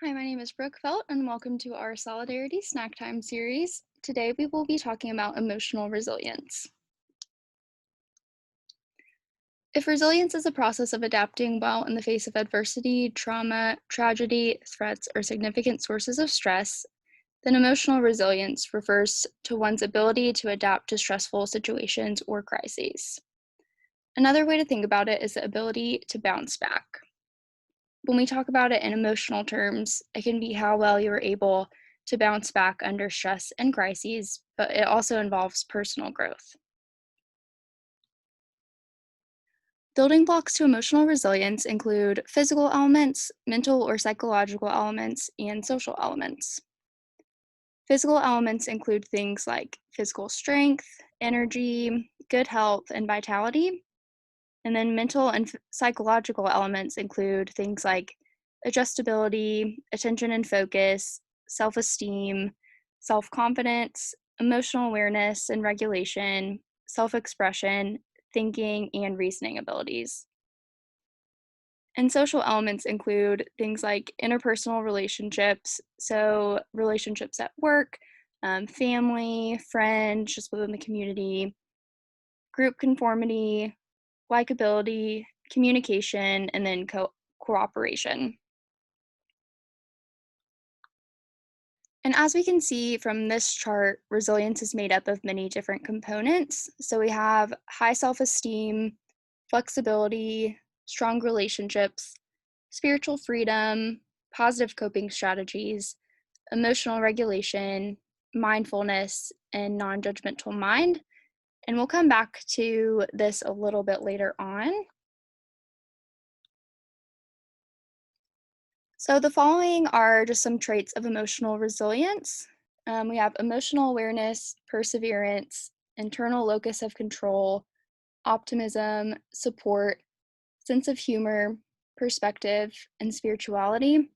Hi, my name is Brooke Felt, and welcome to our Solidarity Snack Time series. Today we will be talking about emotional resilience. If resilience is a process of adapting well in the face of adversity, trauma, tragedy, threats, or significant sources of stress, then emotional resilience refers to one's ability to adapt to stressful situations or crises. Another way to think about it is the ability to bounce back. When we talk about it in emotional terms, it can be how well you are able to bounce back under stress and crises, but it also involves personal growth. Building blocks to emotional resilience include physical elements, mental or psychological elements, and social elements. Physical elements include things like physical strength, energy, good health, and vitality. And then mental and psychological elements include things like adjustability, attention and focus, self esteem, self confidence, emotional awareness and regulation, self expression, thinking, and reasoning abilities. And social elements include things like interpersonal relationships, so relationships at work, family, friends, just within the community, group conformity, likability, communication, and then cooperation. And as we can see from this chart, resilience is made up of many different components. So we have high self esteem, flexibility, strong relationships, spiritual freedom, positive coping strategies, emotional regulation, mindfulness, and non judgmental mind. And we'll come back to this a little bit later on. So the following are just some traits of emotional resilience. We have emotional awareness, perseverance, internal locus of control, optimism, support, sense of humor, perspective, and spirituality.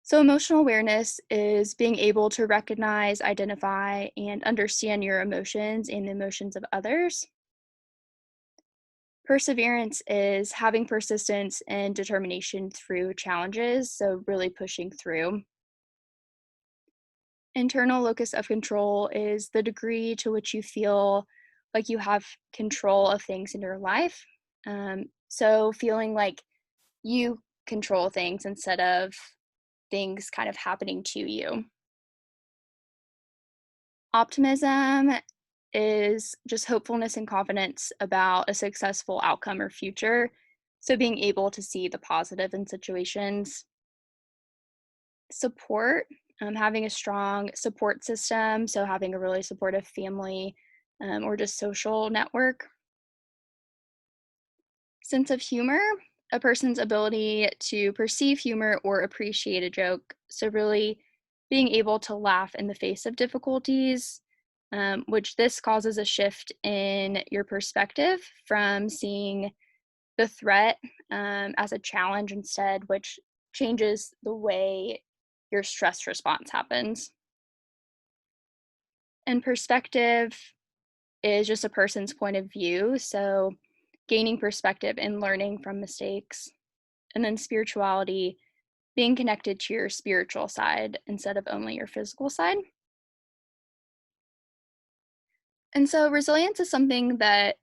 So, emotional awareness is being able to recognize, identify, and understand your emotions and the emotions of others. Perseverance is having persistence and determination through challenges, so really pushing through. Internal locus of control is the degree to which you feel like you have control of things in your life. So, feeling like you control things instead of things kind of happening to you. Optimism is just hopefulness and confidence about a successful outcome or future. So, being able to see the positive in situations. Support, having a strong support system, so having a really supportive family or just social network. Sense of humor, a person's ability to perceive humor or appreciate a joke. So, really being able to laugh in the face of difficulties, which this causes a shift in your perspective from seeing the threat as a challenge instead, which changes the way your stress response happens. And perspective is just a person's point of view. So, gaining perspective and learning from mistakes. And then spirituality, being connected to your spiritual side instead of only your physical side. And so, resilience is something that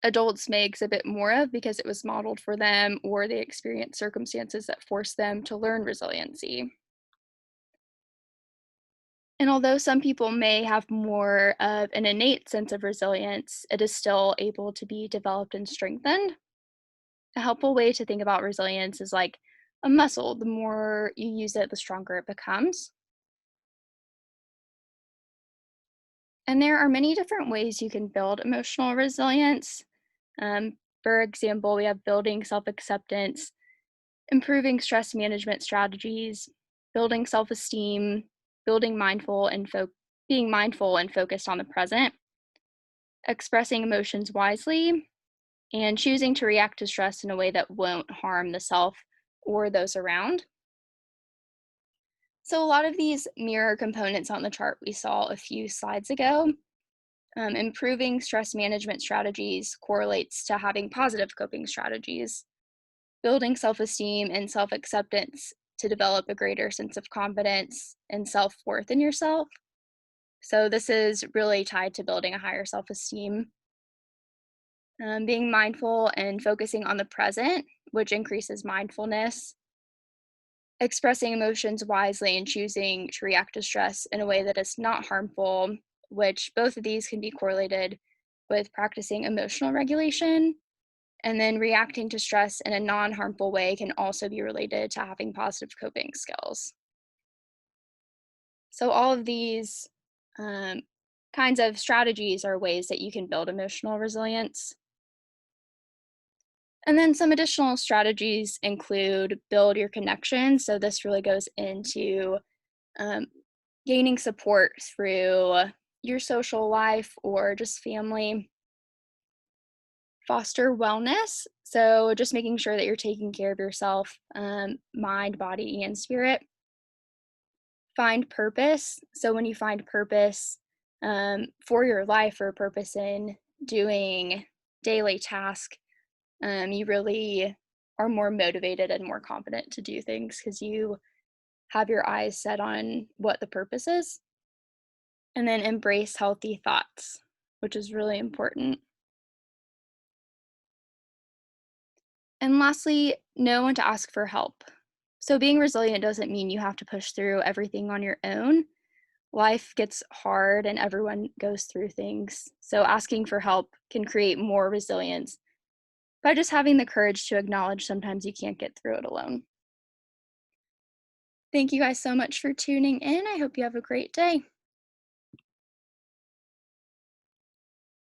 adults may exhibit more of because it was modeled for them or they experience circumstances that force them to learn resiliency. And although some people may have more of an innate sense of resilience, it is still able to be developed and strengthened. A helpful way to think about resilience is like a muscle. The more you use it, the stronger it becomes. And there are many different ways you can build emotional resilience. For example, we have building self acceptance, improving stress management strategies, building self esteem, building mindful and being mindful and focused on the present, expressing emotions wisely, and choosing to react to stress in a way that won't harm the self or those around. So, a lot of these mirror components on the chart we saw a few slides ago. Improving stress management strategies correlates to having positive coping strategies. Building self esteem and self acceptance to develop a greater sense of confidence and self worth in yourself. So, this is really tied to building a higher self esteem. Being mindful and focusing on the present, which increases mindfulness, expressing emotions wisely and choosing to react to stress in a way that is not harmful, which both of these can be correlated with practicing emotional regulation. And then reacting to stress in a non harmful way can also be related to having positive coping skills. So, all of these um, kinds of strategies are ways that you can build emotional resilience. And then some additional strategies include build your connections. So, this really goes into um, gaining support through your social life or just family. Foster wellness. So, just making sure that you're taking care of yourself, mind, body, and spirit. Find purpose. So, when you find purpose for your life or purpose in doing daily tasks, you really are more motivated and more confident to do things because you have your eyes set on what the purpose is. And then embrace healthy thoughts, which is really important. And lastly, know when to ask for help. So, being resilient doesn't mean you have to push through everything on your own. Life gets hard and everyone goes through things. So, asking for help can create more resilience by just having the courage to acknowledge sometimes you can't get through it alone. Thank you guys so much for tuning in. I hope you have a great day.